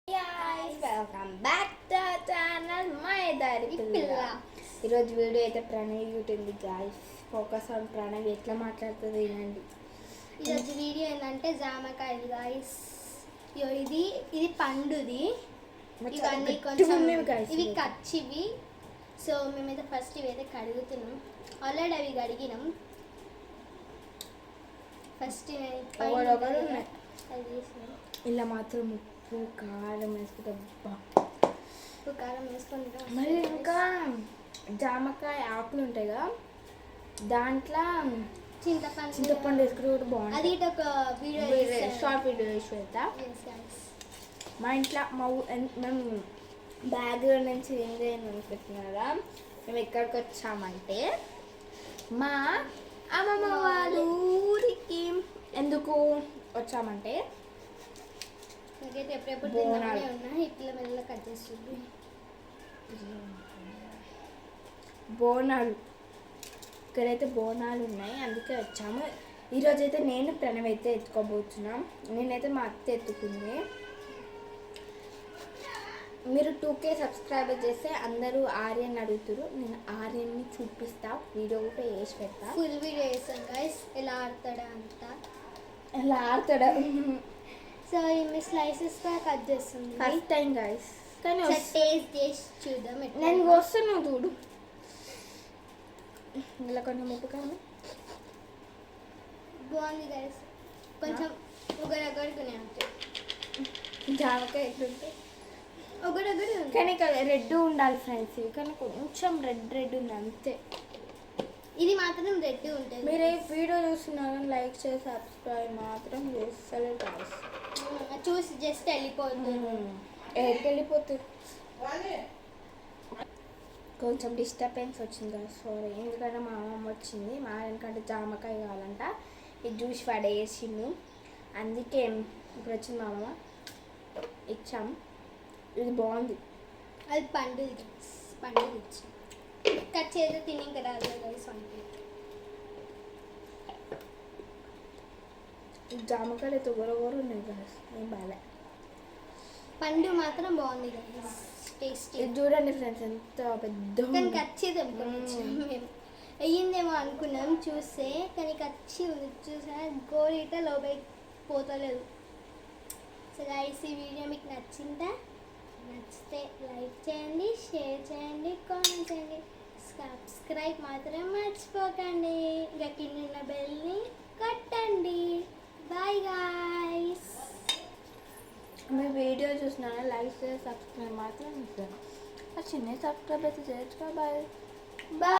guys, welcome back to our channel My Dari Pilla. ఈరోజు video అయితే ప్రణవి ఉంటుంది guys. Focus on Pranavi ఎట్లా మాట్లాడుతుంది వినండి. ఈరోజు వీడియో ఏంటంటే జామకాయలు గాయస్. ఇది పండుది, ఇవన్నీ కొంచెం ఇవి కచ్చివి. సో మేమైతే ఫస్ట్ ఇవైతే కడుగుతున్నాం. ఆల్రెడీ అవి కడిగినాం. ఫస్ట్ ఇలా మాత్రం ఉప్పు కారం వేసుకుంటాం. ఉప్పు కారం వేసుకుంటాం. మరి ఇంకా జామకాయ ఆకులు ఉంటాయి కదా, దాంట్లో చింతపండు వేసుకుంటే కూడా బాగుంటుంది. అది ఒక వీడియో షార్ట్ వీడియో వేసి పెడతా. మా ఇంట్లో మేము బ్యాక్గ్రౌండ్ నుంచి ఏం చేయండి అనుకుంటున్నారా, మేము ఎక్కడికి వచ్చామంటే మా అమ్మమ్మ వాళ్ళ ఊరికి. ఎందుకు వచ్చామంటే ఎప్పుడెప్పుడు తిన్నానే ఉన్నా, ఇట్లా మెల్ల కట్ చేస్తుంది. బోనాలు, ఇక్కడైతే బోనాలు ఉన్నాయి, అందుకే వచ్చాము. ఈరోజు అయితే నేను ప్రణవ్ అయితే ఎత్తుకోబోతున్నాం. నేనైతే మా అత్త ఎత్తుకుంది. మీరు 2K సబ్స్క్రైబర్ చేస్తే అందరూ ఆర్యన్ అడుగుతారు. నేను ఆర్యన్ని చూపిస్తా, వీడియో కూడా వేసి పెడతా. ఫుల్ వీడియో వేస్తాను గైస్, ఎలా ఆడతాడా అంతా. ఎలా ఆడతాడా. సో ఈ స్లైసెస్ కూడా కట్ చేస్తుంది ఫస్ట్ టైం గైస్, కానీ టేస్ట్ చేసి చూద్దాం. నేను వస్తాను చూడు. ఇలా కొంచెం ఉప్పు కానీ బాగుంది గైస్, కొంచెం ఒకరొకరుకునే ఉంటాయి. జామకాయ ఎట్లుంటే ఒకరొకరు కానీ ఇక్కడ రెడ్ ఉండాలి ఫ్రెండ్స్, కానీ కొంచెం రెడ్ ఉంది అంతే. ఇది మాత్రం రెడ్ ఉంటుంది. మీరు ఈ వీడియో చూస్తున్నారు, లైక్ చేసి సబ్స్క్రైబ్ మాత్రం చేస్తలేదు గైస్. చూసి జస్ట్ వెళ్ళిపోతుంది. వెళ్ళిపోతుంది. కొంచెం డిస్టర్బెన్స్ వచ్చింది కదా, సారీ. ఎందుకంటే మా అమ్మమ్మ వచ్చింది, మా ఎందుకంటే జామకాయ కావాలంట, ఇది జ్యూస్ పడేసిండు, అందుకే ఇప్పుడు వచ్చింది మా అమ్మమ్మ, ఇచ్చాం. ఇది బాగుంది. అది పండు ఇచ్చి కట్ చేసి తిని ఇంకా రాదు గైస్. జామకాయలు అయితే గొరగొర ఉన్నాయి గైస్, ఏం బాగా. పండు మాత్రం బాగుంది గైస్, టేస్టీ. ఇది చూడండి ఫ్రెండ్స్, ఎంత పెద్ద. కానీ కచ్చి మేము అయ్యిందేమో అనుకున్నాం చూస్తే, కానీ కచ్చి ఉంది. చూసా గోరీట లోపై పోతలేదు. సో గైస్, ఈ వీడియో మీకు నచ్చిందా? నచ్చితే లైక్ చేయండి, షేర్ చేయండి, కామెంట్ చేయండి, సబ్స్క్రైబ్ మాత్రం మర్చిపోకండి. ఇంకా కింద బెల్ని కొట్టండి. Bye guys. మీ వీడియో చూసినా లైక్ చేసి సబ్స్క్రైబ్ మాత్రం చిన్న సబ్స్క్రైబ్ అయితే చేయొచ్చు. Bye bye.